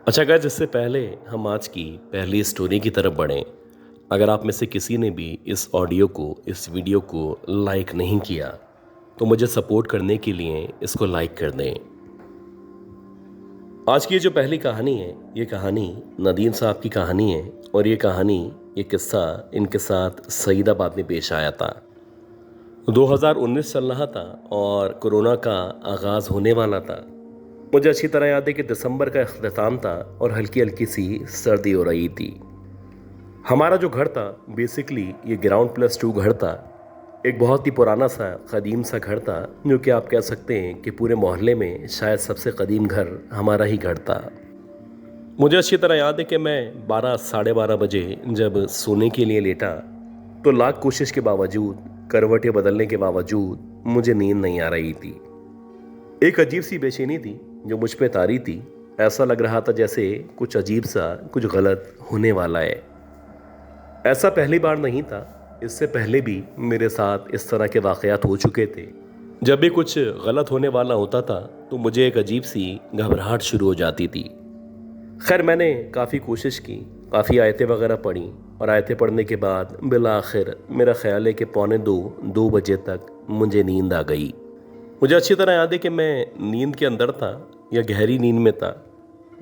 अच्छा गाइस, इससे पहले हम आज की पहली स्टोरी की तरफ बढ़ें। अगर आप में से किसी ने भी इस ऑडियो को, इस वीडियो को लाइक नहीं किया, तो मुझे सपोर्ट करने के लिए इसको लाइक कर दें। आज की ये जो पहली कहानी है, ये कहानी नदीम साहब की कहानी है। और ये कहानी, ये किस्सा इनके साथ सईदाबाद में पेश आया था। 2019 चल रहा था और कोरोना का आगाज़ होने वाला था। मुझे अच्छी तरह याद है कि दिसंबर का इख्तिताम था और हल्की हल्की सी सर्दी हो रही थी। हमारा जो घर था, बेसिकली ये ग्राउंड प्लस 2 घर था। एक बहुत ही पुराना सा कदीम सा घर था, जो कि आप कह सकते हैं कि पूरे मोहल्ले में शायद सबसे कदीम घर हमारा ही घर था। मुझे अच्छी तरह याद है कि मैं 12 साढ़े 12 बजे जब सोने के लिए लेटा, तो लाख कोशिश के बावजूद, करवटें बदलने के बावजूद मुझे नींद नहीं आ रही थी। एक अजीब सी बेचैनी थी जो मुझ पे तारी थी। ऐसा लग रहा था जैसे कुछ अजीब सा, कुछ गलत होने वाला है। ऐसा पहली बार नहीं था, इससे पहले भी मेरे साथ इस तरह के वाक़यात हो चुके थे। जब भी कुछ गलत होने वाला होता था तो मुझे एक अजीब सी घबराहट शुरू हो जाती थी। खैर, मैंने काफ़ी कोशिश की, काफ़ी आयतें वगैरह पढ़ी, और आयतें पढ़ने के बाद बिला आखिर मेरा ख्याल है कि पौने 2 बजे तक मुझे नींद आ गई। मुझे अच्छी तरह याद है कि मैं नींद के अंदर था या गहरी नींद में था।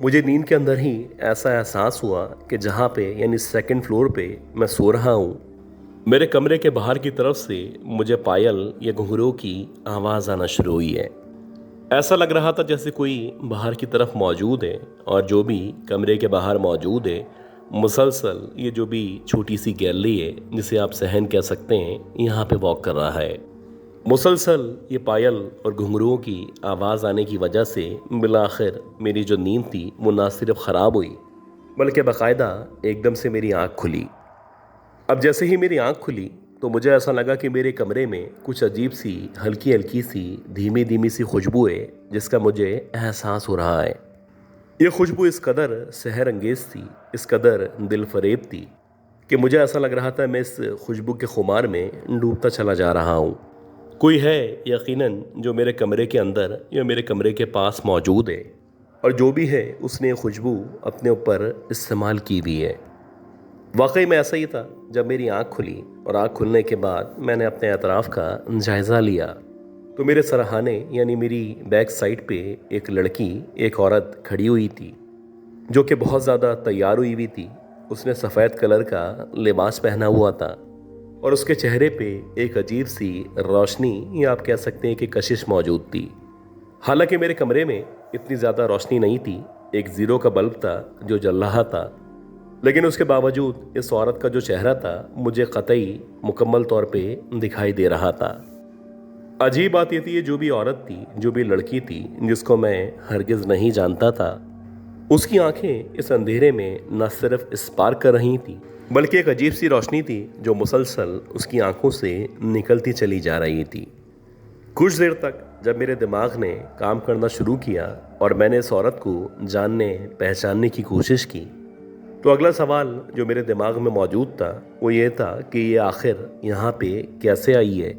मुझे नींद के अंदर ही ऐसा एहसास हुआ कि जहाँ पे, यानी सेकंड फ्लोर पे मैं सो रहा हूँ, मेरे कमरे के बाहर की तरफ से मुझे पायल या घुंघरूओं की आवाज़ आना शुरू हुई है। ऐसा लग रहा था जैसे कोई बाहर की तरफ मौजूद है, और जो भी कमरे के बाहर मौजूद है, मुसलसल ये जो भी छोटी सी गैलरी है, जिसे आप सहन कह सकते हैं, यहाँ पे वॉक कर रहा है। मुसलसल ये पायल और घुंघरूओं की आवाज़ आने की वजह से बिलाखिर मेरी जो नींद थी वो ना सिर्फ ख़राब हुई, बल्कि बाकायदा एकदम से मेरी आँख खुली। अब जैसे ही मेरी आँख खुली तो मुझे ऐसा लगा कि मेरे कमरे में कुछ अजीब सी, हल्की हल्की सी, धीमी धीमी सी खुशबू है, जिसका मुझे एहसास हो रहा है। ये खुशबू इस कदर सहर अंगेज़ थी, इस कदर दिल फरेब थी, कि मुझे ऐसा लग रहा था मैं इस खुशबू के खुमार में डूबता चला जा रहा हूँ। कोई है यकीनन जो मेरे कमरे के अंदर या मेरे कमरे के पास मौजूद है, और जो भी है उसने खुशबू अपने ऊपर इस्तेमाल की हुई है। वाकई में ऐसा ही था। जब मेरी आँख खुली और आँख खुलने के बाद मैंने अपने अतराफ़ का जायज़ा लिया, तो मेरे सरहाने यानी मेरी बैक साइड पे एक लड़की, एक औरत खड़ी हुई थी, जो कि बहुत ज़्यादा तैयार हुई थी। उसने सफ़ेद कलर का लिबास पहना हुआ था, और उसके चेहरे पे एक अजीब सी रोशनी, या आप कह सकते हैं कि कशिश मौजूद थी। हालांकि मेरे कमरे में इतनी ज़्यादा रोशनी नहीं थी, एक ज़ीरो का बल्ब था जो जल रहा था, लेकिन उसके बावजूद इस औरत का जो चेहरा था मुझे कतई मुकम्मल तौर पे दिखाई दे रहा था। अजीब बात ये थी, ये जो भी औरत थी, जो भी लड़की थी, जिसको मैं हरगिज़ नहीं जानता था, उसकी आंखें इस अंधेरे में न सिर्फ स्पार्क कर रही थी, बल्कि एक अजीब सी रोशनी थी जो मुसलसल उसकी आंखों से निकलती चली जा रही थी। कुछ देर तक जब मेरे दिमाग ने काम करना शुरू किया और मैंने इस औरत को जानने पहचानने की कोशिश की, तो अगला सवाल जो मेरे दिमाग में मौजूद था वो ये था कि ये आखिर यहाँ पे कैसे आई है,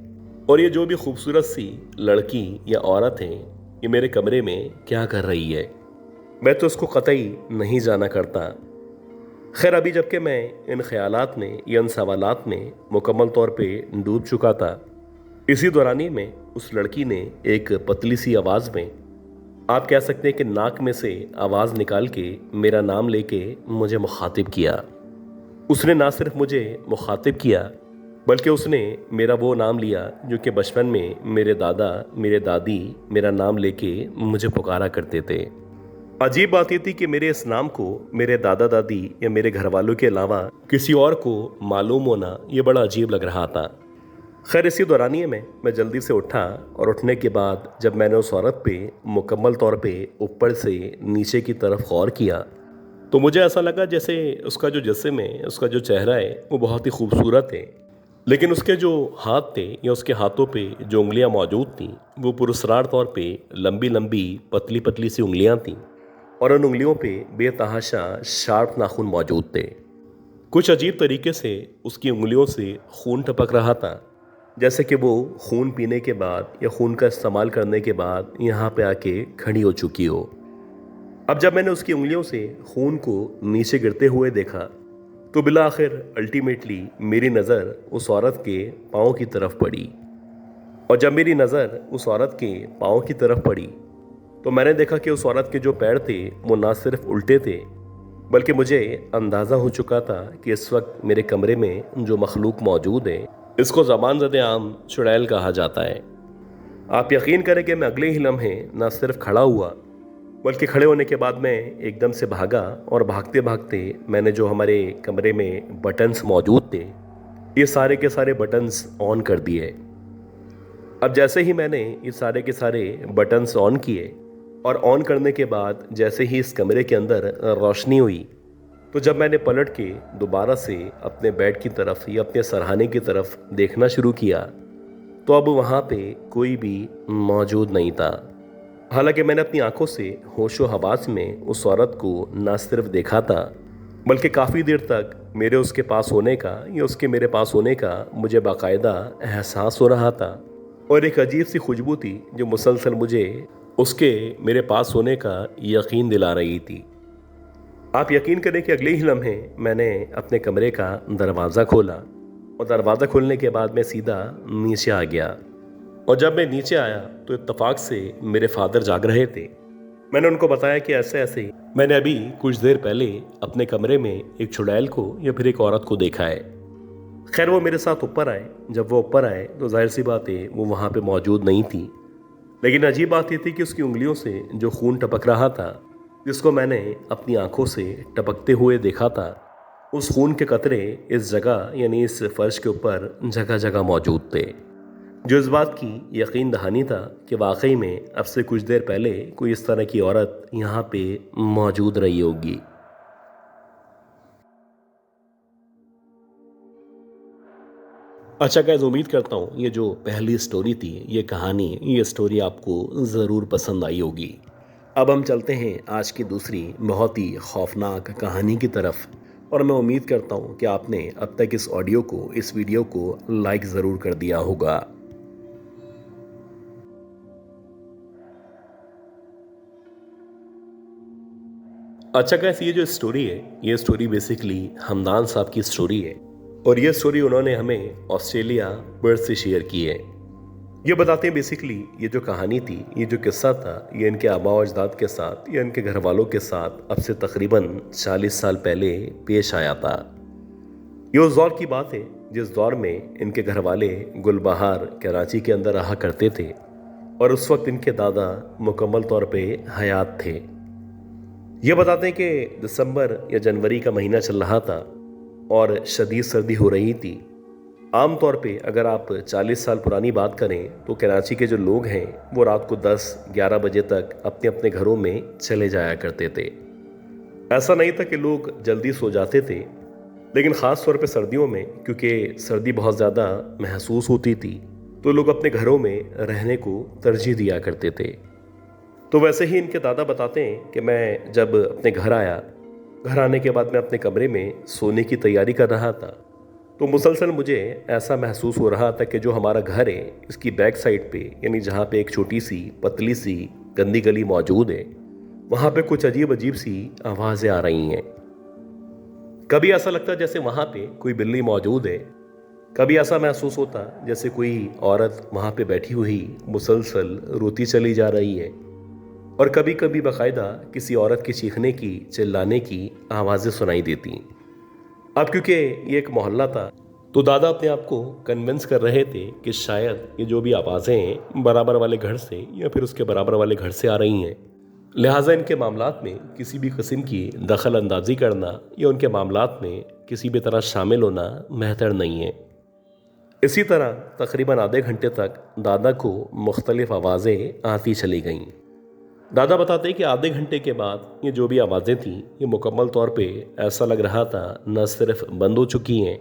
और ये जो भी खूबसूरत सी लड़की या औरत है, ये मेरे कमरे में क्या कर रही है। मैं तो उसको कतई नहीं जाना करता। खैर, अभी जबकि मैं इन ख्यालात में या इन सवालात में मुकम्मल तौर पे डूब चुका था, इसी दौरानी में उस लड़की ने एक पतली सी आवाज़ में, आप कह सकते हैं कि नाक में से आवाज़ निकाल के मेरा नाम लेके मुझे मुखातिब किया। उसने ना सिर्फ मुझे मुखातिब किया, बल्कि उसने मेरा वो नाम लिया जो कि बचपन में मेरे दादा, मेरे दादी मेरा नाम लेके मुझे पुकारा करते थे। अजीब बात ये थी कि मेरे इस नाम को मेरे दादा दादी या मेरे घर वालों के अलावा किसी और को मालूम होना ये बड़ा अजीब लग रहा था। खैर, इसी दौरानिए में मैं जल्दी से उठा, और उठने के बाद जब मैंने उस औरत पे मुकम्मल तौर पे ऊपर से नीचे की तरफ गौर किया, तो मुझे ऐसा लगा जैसे उसका जो जिस्म है, उसका जो चेहरा है, वो बहुत ही खूबसूरत है, लेकिन उसके जो हाथ थे या उसके हाथों पे जो उंगलियां मौजूद थीं, वो पुरस्रार तौर पे लंबी लंबी, पतली पतली सी उंगलियां थीं, और उन उंगलियों पे बेतहाशा शार्प नाखून मौजूद थे। कुछ अजीब तरीके से उसकी उंगलियों से खून टपक रहा था, जैसे कि वो खून पीने के बाद या खून का इस्तेमाल करने के बाद यहाँ पे आके खड़ी हो चुकी हो। अब जब मैंने उसकी उंगलियों से खून को नीचे गिरते हुए देखा तो बिला आखिर अल्टीमेटली मेरी नज़र उस औरत के पाँव की तरफ पड़ी। और जब मेरी नज़र उस औरत के पाँव की तरफ पड़ी तो मैंने देखा कि उस औरत के जो पैर थे वो ना सिर्फ उल्टे थे, बल्कि मुझे अंदाज़ा हो चुका था कि इस वक्त मेरे कमरे में जो मखलूक मौजूद है इसको ज़बान ज़द आम चुड़ैल कहा जाता है। आप यकीन करें कि मैं अगले ही लम्हे ना सिर्फ खड़ा हुआ बल्कि खड़े होने के बाद मैं एकदम से भागा और भागते भागते मैंने जो हमारे कमरे में बटन्स मौजूद थे ये सारे के सारे बटन्स ऑन कर दिए। अब जैसे ही मैंने ये सारे के सारे बटन्स ऑन किए और ऑन करने के बाद जैसे ही इस कमरे के अंदर रोशनी हुई तो जब मैंने पलट के दोबारा से अपने बेड की तरफ या अपने सरहाने की तरफ देखना शुरू किया तो अब वहाँ पे कोई भी मौजूद नहीं था। हालांकि मैंने अपनी आंखों से होशो हवास में उस औरत को ना सिर्फ देखा था बल्कि काफ़ी देर तक मेरे उसके पास होने का या उसके मेरे पास होने का मुझे बाकायदा एहसास हो रहा था। और एक अजीब सी खुशबू थी जो मुसलसल मुझे उसके मेरे पास होने का यकीन दिला रही थी। आप यकीन करें कि अगले ही लम्हे मैंने अपने कमरे का दरवाज़ा खोला और दरवाज़ा खोलने के बाद मैं सीधा नीचे आ गया। और जब मैं नीचे आया तो इत्तेफाक से मेरे फादर जाग रहे थे। मैंने उनको बताया कि ऐसे ऐसे मैंने अभी कुछ देर पहले अपने कमरे में एक चुड़ैल को या फिर एक औरत को देखा है। खैर वो मेरे साथ ऊपर आए। जब वो ऊपर आए तो जाहिर सी बात है वो वहाँ पे मौजूद नहीं थी, लेकिन अजीब बात ये थी कि उसकी उंगलियों से जो खून टपक रहा था जिसको मैंने अपनी आंखों से टपकते हुए देखा था उस खून के कतरे इस जगह यानी इस फर्श के ऊपर जगह जगह मौजूद थे, जो इस बात की यकीन दहानी था कि वाकई में अब से कुछ देर पहले कोई इस तरह की औरत यहाँ पे मौजूद रही होगी। अच्छा गाइस, उम्मीद करता हूँ ये जो पहली स्टोरी थी, ये कहानी, ये स्टोरी आपको ज़रूर पसंद आई होगी। अब हम चलते हैं आज की दूसरी बहुत ही खौफनाक कहानी की तरफ। और मैं उम्मीद करता हूँ कि आपने अब तक इस ऑडियो को, इस वीडियो को लाइक ज़रूर कर दिया होगा। अच्छा गाइस, ये जो स्टोरी है ये स्टोरी बेसिकली हमदान साहब की स्टोरी है और ये स्टोरी उन्होंने हमें ऑस्ट्रेलिया पर्थ से शेयर की है। ये बताते हैं बेसिकली ये जो कहानी थी, ये जो किस्सा था, ये इनके आबा व अजदाद के साथ या इनके घर वालों के साथ अब से तकरीबन 40 साल पहले पेश आया था। ये उस दौर की बात है जिस दौर में इनके घर वाले गुलबहार कराची के अंदर रहा करते थे और उस वक्त इनके दादा मुकम्मल तौर पे हयात थे। ये बताते हैं कि दिसंबर या जनवरी का महीना चल रहा था और शदीद सर्दी हो रही थी। आम तौर पे अगर आप 40 साल पुरानी बात करें तो कराची के जो लोग हैं वो रात को 10-11 बजे तक अपने अपने घरों में चले जाया करते थे। ऐसा नहीं था कि लोग जल्दी सो जाते थे, लेकिन ख़ास तौर पे सर्दियों में क्योंकि सर्दी बहुत ज़्यादा महसूस होती थी तो लोग अपने घरों में रहने को तरजीह दिया करते थे। तो वैसे ही इनके दादा बताते हैं कि मैं जब अपने घर आया, घर आने के बाद मैं अपने कमरे में सोने की तैयारी कर रहा था तो मुसलसल मुझे ऐसा महसूस हो रहा था कि जो हमारा घर है इसकी बैक साइड पे यानी जहाँ पे एक छोटी सी पतली सी गंदी गली मौजूद है वहाँ पे कुछ अजीब अजीब सी आवाज़ें आ रही हैं। कभी ऐसा लगता जैसे वहाँ पे कोई बिल्ली मौजूद है, कभी ऐसा महसूस होता जैसे कोई औरत वहाँ पे बैठी हुई मुसलसल रोती चली जा रही है और कभी कभी बाकायदा किसी औरत के चीखने की, चिल्लाने की आवाज़ें सुनाई देती। अब क्योंकि ये एक मोहल्ला था तो दादा अपने आप को कन्विंस कर रहे थे कि शायद ये जो भी आवाज़ें हैं बराबर वाले घर से या फिर उसके बराबर वाले घर से आ रही हैं, लिहाजा इनके मामलात में किसी भी किस्म की दखल अंदाजी करना या उनके मामलात में किसी भी तरह शामिल होना बेहतर नहीं है। इसी तरह तकरीबन आधे घंटे तक दादा को मुख्तलिफ आवाज़ें आती चली गईं। दादा बताते हैं कि आधे घंटे के बाद ये जो भी आवाज़ें थीं ये मुकम्मल तौर पे ऐसा लग रहा था न सिर्फ बंद हो चुकी हैं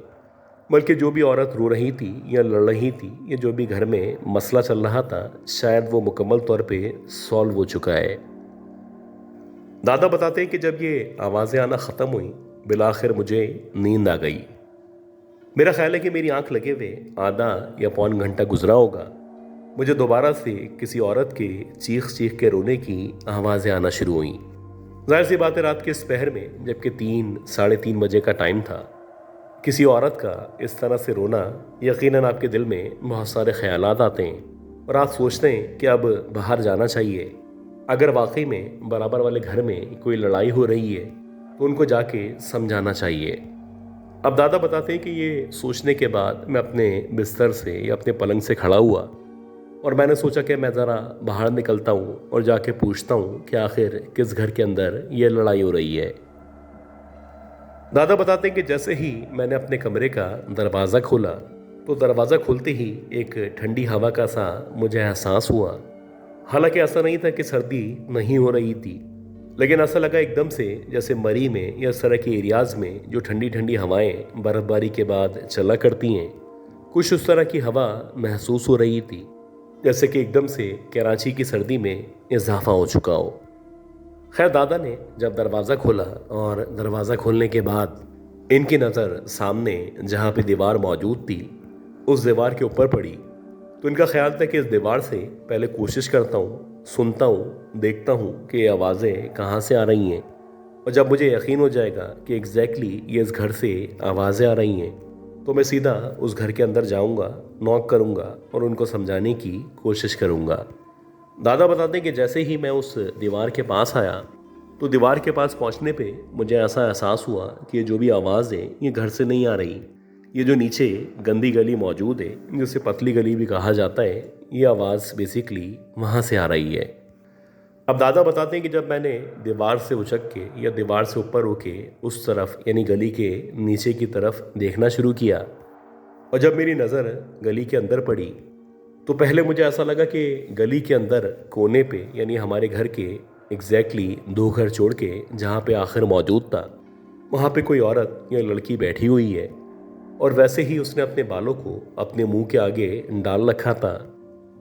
बल्कि जो भी औरत रो रही थी या लड़ रही थी, ये जो भी घर में मसला चल रहा था, शायद वो मुकम्मल तौर पे सॉल्व हो चुका है। दादा बताते हैं कि जब ये आवाज़ें आना ख़त्म हुई बिलाखिर मुझे नींद आ गई। मेरा ख्याल है कि मेरी आंख लगे हुए आधा या पौन घंटा गुजरा होगा, मुझे दोबारा से किसी औरत के चीख चीख के रोने की आवाज़ें आना शुरू हुई जाहिर सी बात है, रात के इस पहर में, जबकि 3 साढ़े 3 बजे का टाइम था, किसी औरत का इस तरह से रोना, यकीनन आपके दिल में बहुत सारे ख्यालात आते हैं और आप सोचते हैं कि अब बाहर जाना चाहिए। अगर वाकई में बराबर वाले घर में कोई लड़ाई हो रही है तो उनको जाके समझाना चाहिए। अब दादा बताते हैं कि ये सोचने के बाद मैं अपने बिस्तर से या अपने पलंग से खड़ा हुआ और मैंने सोचा कि मैं ज़रा बाहर निकलता हूँ और जाके पूछता हूँ कि आखिर किस घर के अंदर ये लड़ाई हो रही है। दादा बताते हैं कि जैसे ही मैंने अपने कमरे का दरवाज़ा खोला तो दरवाज़ा खोलते ही एक ठंडी हवा का सा मुझे एहसास हुआ। हालांकि ऐसा नहीं था कि सर्दी नहीं हो रही थी, लेकिन ऐसा लगा एकदम से जैसे मरी में या इस तरह के एरियाज़ में जो ठंडी ठंडी हवाएं बर्फ़बारी के बाद चला करती हैं, कुछ उस तरह की हवा महसूस हो रही थी, जैसे कि एकदम से कराची की सर्दी में इजाफा हो चुका हो। खैर, दादा ने जब दरवाज़ा खोला और दरवाज़ा खोलने के बाद इनकी नज़र सामने जहाँ पे दीवार मौजूद थी उस दीवार के ऊपर पड़ी, तो इनका ख्याल था कि इस दीवार से पहले कोशिश करता हूँ, सुनता हूँ, देखता हूँ कि ये आवाज़ें कहाँ से आ रही हैं, और जब मुझे यकीन हो जाएगा कि एग्जैक्टली ये इस घर से आवाज़ें आ रही हैं तो मैं सीधा उस घर के अंदर जाऊंगा, नॉक करूंगा और उनको समझाने की कोशिश करूंगा। दादा बताते हैं कि जैसे ही मैं उस दीवार के पास आया तो दीवार के पास पहुंचने पे मुझे ऐसा एहसास हुआ कि ये जो भी आवाज़ है ये घर से नहीं आ रही। ये जो नीचे गंदी गली मौजूद है, जिसे पतली गली भी कहा जाता है, ये आवाज़ बेसिकली वहाँ से आ रही है। अब दादा बताते हैं कि जब मैंने दीवार से उचक के या दीवार से ऊपर होके उस तरफ यानी गली के नीचे की तरफ देखना शुरू किया और जब मेरी नज़र गली के अंदर पड़ी तो पहले मुझे ऐसा लगा कि गली के अंदर कोने पे यानी हमारे घर के एग्जैक्टली 2 घर छोड़ के जहाँ पे आखिर मौजूद था वहाँ पे कोई औरत या लड़की बैठी हुई है और वैसे ही उसने अपने बालों को अपने मुंह के आगे डाल रखा था।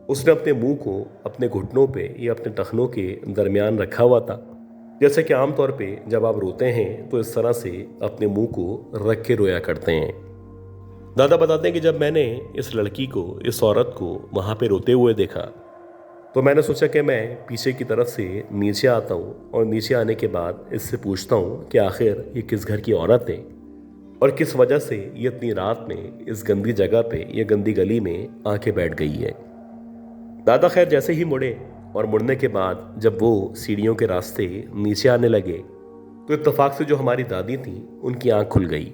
उसने अपने मुंह को अपने घुटनों पे या अपने टखनों के दरमियान रखा हुआ था, जैसे कि आमतौर पे जब आप रोते हैं तो इस तरह से अपने मुंह को रख के रोया करते हैं। दादा बताते हैं कि जब मैंने इस लड़की को, इस औरत को वहाँ पे रोते हुए देखा तो मैंने सोचा कि मैं पीछे की तरफ से नीचे आता हूँ और नीचे आने के बाद इससे पूछता हूँ कि आखिर ये किस घर की औरत है और किस वजह से ये इतनी रात में इस गंदी जगह पे, ये गंदी गली में आके बैठ गई है। दादा खैर जैसे ही मुड़े और मुड़ने के बाद जब वो सीढ़ियों के रास्ते नीचे आने लगे तो इत्तेफाक से जो हमारी दादी थी उनकी आंख खुल गई।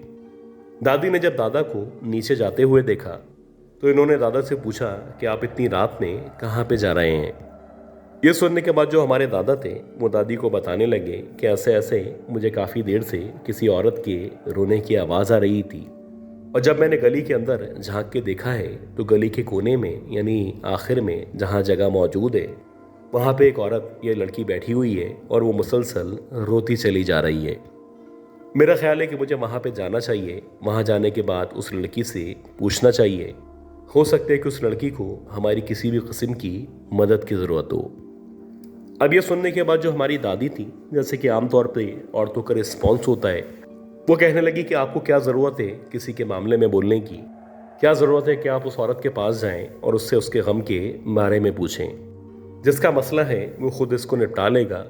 दादी ने जब दादा को नीचे जाते हुए देखा तो इन्होंने दादा से पूछा कि आप इतनी रात में कहाँ पे जा रहे हैं। ये सुनने के बाद जो हमारे दादा थे वो दादी को बताने लगे कि ऐसे ऐसे मुझे काफ़ी देर से किसी औरत के रोने की आवाज़ आ रही थी और जब मैंने गली के अंदर झांक के देखा है तो गली के कोने में यानी आखिर में जहाँ जगह मौजूद है वहाँ पे एक औरत या लड़की बैठी हुई है और वो मुसलसल रोती चली जा रही है। मेरा ख्याल है कि मुझे वहाँ पे जाना चाहिए। वहाँ जाने के बाद उस लड़की से पूछना चाहिए, हो सकता है कि उस लड़की को हमारी किसी भी किस्म की मदद की ज़रूरत हो। अब ये सुनने के बाद जो हमारी दादी थी, जैसे कि आमतौर पर औरतों का रिस्पॉन्स होता है, वो कहने लगी कि आपको क्या ज़रूरत है किसी के मामले में बोलने की, क्या ज़रूरत है कि आप उस औरत के पास जाएं और उससे उसके गम के बारे में पूछें। जिसका मसला है वो खुद इसको निपटा लेगा।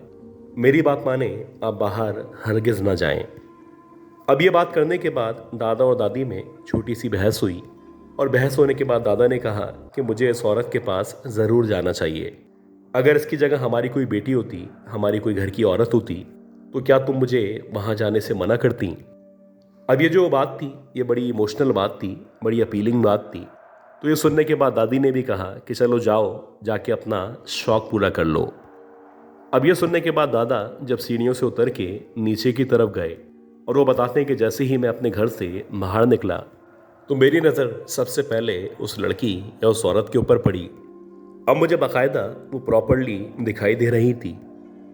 मेरी बात माने, आप बाहर हरगिज़ ना जाएं। अब ये बात करने के बाद दादा और दादी में छोटी सी बहस हुई और बहस होने के बाद दादा ने कहा कि मुझे इस औरत के पास ज़रूर जाना चाहिए। अगर इसकी जगह हमारी कोई बेटी होती, हमारी कोई घर की औरत होती, तो क्या तुम मुझे वहाँ जाने से मना करती? अब ये जो बात थी ये बड़ी इमोशनल बात थी, बड़ी अपीलिंग बात थी। तो ये सुनने के बाद दादी ने भी कहा कि चलो जाओ, जाके अपना शौक़ पूरा कर लो। अब ये सुनने के बाद दादा जब सीढ़ियों से उतर के नीचे की तरफ गए और वो बताते हैं कि जैसे ही मैं अपने घर से बाहर निकला तो मेरी नज़र सबसे पहले उस लड़की या उस औरत के ऊपर पड़ी। अब मुझे बाकायदा वो प्रॉपरली दिखाई दे रही थी।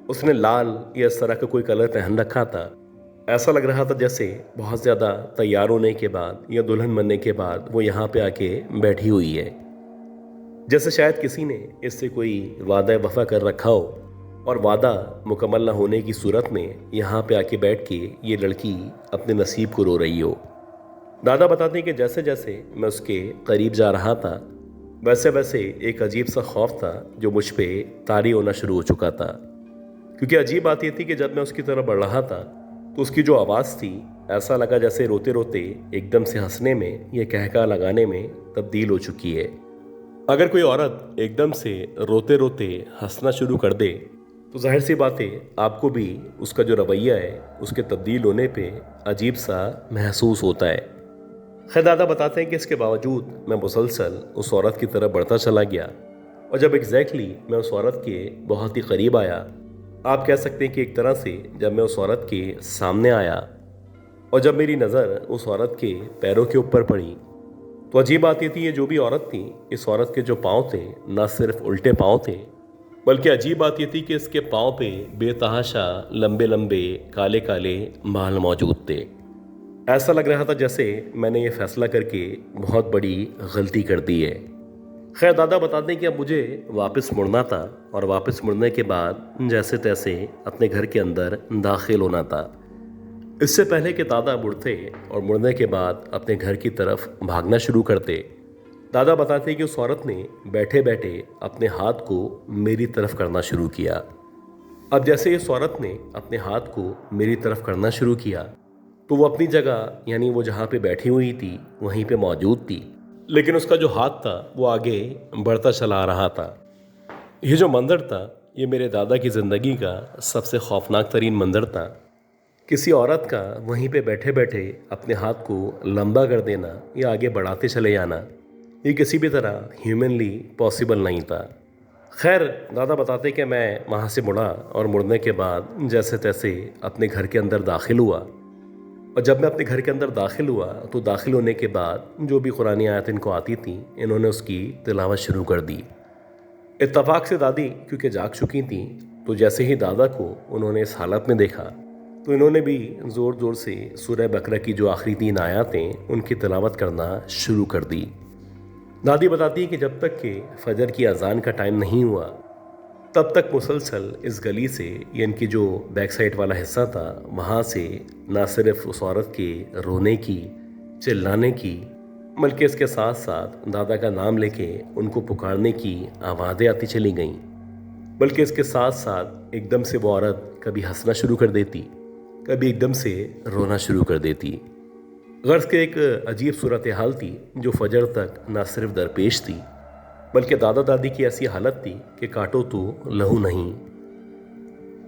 उसने लाल या इस तरह का कोई कलर पहन रखा था। ऐसा लग रहा था जैसे बहुत ज़्यादा तैयार होने के बाद या दुल्हन बनने के बाद वो यहाँ पे आके बैठी हुई है, जैसे शायद किसी ने इससे कोई वादा वफा कर रखा हो और वादा मुकम्मल ना होने की सूरत में यहाँ पे आके बैठ के ये लड़की अपने नसीब को रो रही हो। दादा बताते हैं कि जैसे जैसे मैं उसके करीब जा रहा था वैसे वैसे एक अजीब सा खौफ था जो मुझ पे तारी होना शुरू हो चुका था। क्योंकि अजीब बात यह थी कि जब मैं उसकी तरफ बढ़ रहा था तो उसकी जो आवाज़ थी, ऐसा लगा जैसे रोते रोते एकदम से हंसने में या कहका लगाने में तब्दील हो चुकी है। अगर कोई औरत एकदम से रोते रोते हंसना शुरू कर दे तो जाहिर सी बात है आपको भी उसका जो रवैया है उसके तब्दील होने पे अजीब सा महसूस होता है। खैर, दादा बताते हैं कि इसके बावजूद मैं मुसलसल उस औरत की तरफ बढ़ता चला गया और जब एग्जैक्टली मैं उस औरत के बहुत ही करीब आया, आप कह सकते हैं कि एक तरह से जब मैं उस औरत के सामने आया और जब मेरी नज़र उस औरत के पैरों के ऊपर पड़ी तो अजीब बात ये थी, ये जो भी औरत थी, इस औरत के जो पाँव थे न सिर्फ उल्टे पाँव थे, बल्कि अजीब बात ये थी कि इसके पाँव पे बेतहाशा लंबे लंबे काले काले बाल मौजूद थे। ऐसा लग रहा था जैसे मैंने ये फैसला करके बहुत बड़ी गलती कर दी है। खैर, दादा बताते हैं कि अब मुझे वापस मुड़ना था और वापस मुड़ने के बाद जैसे तैसे अपने घर के अंदर दाखिल होना था। इससे पहले कि दादा मुड़ते और मुड़ने के बाद अपने घर की तरफ भागना शुरू करते, दादा बताते हैं कि उस औरत ने बैठे बैठे अपने हाथ को मेरी तरफ करना शुरू किया। अब जैसे इस औरत ने अपने हाथ को मेरी तरफ करना शुरू किया तो वो अपनी जगह, यानी वो जहाँ पे बैठी हुई थी वहीं पे मौजूद थी, लेकिन उसका जो हाथ था वो आगे बढ़ता चला आ रहा था। ये जो मंजर था ये मेरे दादा की ज़िंदगी का सबसे खौफनाक तरीन मंजर था। किसी औरत का वहीं पे बैठे बैठे अपने हाथ को लंबा कर देना या आगे बढ़ाते चले जाना, ये किसी भी तरह ह्यूमनली पॉसिबल नहीं था। खैर, दादा बताते कि मैं वहाँ से मुड़ा और मुड़ने के बाद जैसे तैसे अपने घर के अंदर दाखिल हुआ और जब मैं अपने घर के अंदर दाखिल हुआ तो दाखिल होने के बाद जो भी कुरानी आयत इनको आती थी इन्होंने उसकी तिलावत शुरू कर दी। इत्तफाक से दादी क्योंकि जाग चुकी थी तो जैसे ही दादा को उन्होंने इस हालत में देखा तो इन्होंने भी ज़ोर ज़ोर से सूरह बकरा की जो आखिरी 3 आयतें उनकी तिलावत करना शुरू कर दी। दादी बताती है कि जब तक कि फजर की अजान का टाइम नहीं हुआ तब तक मुसलसल इस गली से, ये इनकी जो बैक साइड वाला हिस्सा था, वहाँ से ना सिर्फ उस औरत के रोने की, चिल्लाने की, बल्कि इसके साथ साथ दादा का नाम लेके उनको पुकारने की आवाज़ें आती चली गईं। बल्कि इसके साथ साथ एकदम से वो औरत कभी हंसना शुरू कर देती, कभी एकदम से रोना शुरू कर देती। गर्ज के एक अजीब सूरत हाल थी जो फजर तक ना सिर्फ दरपेश थी बल्कि दादा दादी की ऐसी हालत थी कि काटो तो लहू नहीं।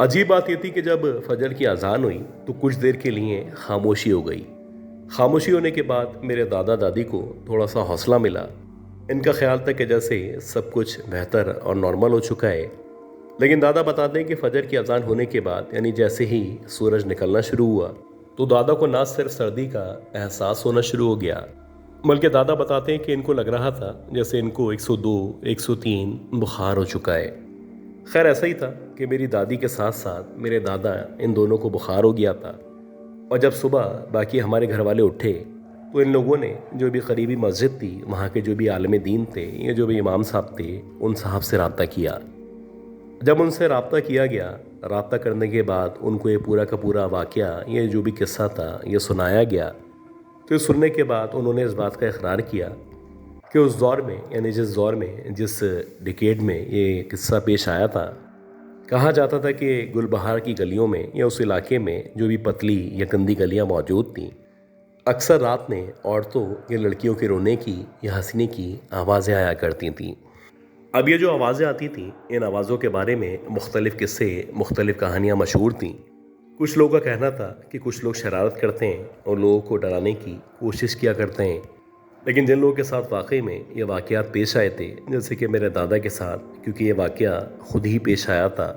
अजीब बात यह थी कि जब फजर की अजान हुई तो कुछ देर के लिए खामोशी हो गई। खामोशी होने के बाद मेरे दादा दादी को थोड़ा सा हौसला मिला। इनका ख्याल था कि जैसे सब कुछ बेहतर और नॉर्मल हो चुका है। लेकिन दादा बताते हैं कि फजर की अजान होने के बाद, यानी जैसे ही सूरज निकलना शुरू हुआ तो दादा को ना सिर्फ सर्दी का एहसास होना शुरू हो गया, बल्कि दादा बताते हैं कि इनको लग रहा था जैसे इनको 102, 103 बुखार हो चुका है। खैर, ऐसा ही था कि मेरी दादी के साथ साथ मेरे दादा, इन दोनों को बुखार हो गया था। और जब सुबह बाकी हमारे घर वाले उठे तो इन लोगों ने जो भी करीबी मस्जिद थी, वहाँ के जो भी आलिम दीन थे या जो भी इमाम साहब थे, उन साहब से रब्ता किया। जब उनसे रब्ता किया गया, रब्ता करने के बाद उनको ये पूरा का पूरा वाक़या, ये जो भी किस्सा था, ये सुनाया गया। तो सुनने के बाद उन्होंने इस बात का इकरार किया कि उस दौर में, यानी जिस दौर में, जिस डिकेड में ये किस्सा पेश आया था, कहा जाता था कि गुलबहार की गलियों में या उस इलाके में जो भी पतली या गंदी गलियां मौजूद थीं, अक्सर रात में औरतों या लड़कियों के रोने की या हंसने की आवाज़ें आया करती थीं। अब ये जो आवाज़ें आती थीं, इन आवाज़ों के बारे में मुख्तलिफ़ किस्से, मुख्तलिफ़ कहानियाँ मशहूर थीं। कुछ लोगों का कहना था कि कुछ लोग शरारत करते हैं और लोगों को डराने की कोशिश किया करते हैं, लेकिन जिन लोगों के साथ वाकई में ये वाक़यात पेश आए थे, जैसे कि मेरे दादा के साथ, क्योंकि ये वाक़या खुद ही पेश आया था,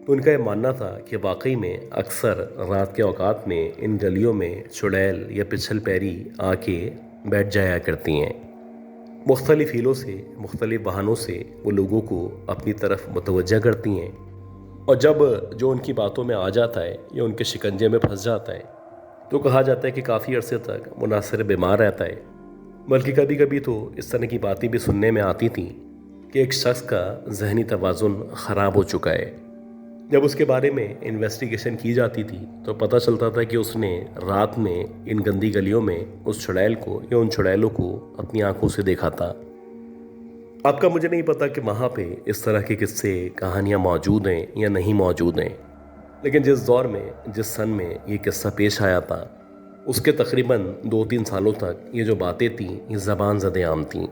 तो उनका ये मानना था कि वाकई में अक्सर रात के औकात में इन गलियों में चुड़ैल या पिछल पैरी आके बैठ जाया करती हैं। मुख्तलिफ़ हीलों से, मुख्तलिफ़ बहानों से वो लोगों को अपनी तरफ मुतवज्जा करती हैं और जब जो उनकी बातों में आ जाता है या उनके शिकंजे में फंस जाता है तो कहा जाता है कि काफ़ी अरसे तक वो ना सिर्फ बीमार रहता है, बल्कि कभी कभी तो इस तरह की बातें भी सुनने में आती थीं कि एक शख्स का जहनी तवाज़ुन ख़राब हो चुका है। जब उसके बारे में इन्वेस्टिगेशन की जाती थी तो पता चलता था कि उसने रात में इन गंदी गलियों में उस चुड़ैल को या उन चुड़ैलों को अपनी आंखों से देखा था। आपका मुझे नहीं पता कि वहाँ पे इस तरह के किस्से, कहानियाँ मौजूद हैं या नहीं मौजूद हैं, लेकिन जिस दौर में, जिस सन में ये किस्सा पेश आया था, उसके तकरीबन 2-3 सालों तक ये जो बातें थीं ये ज़बान ज़द आम थीं।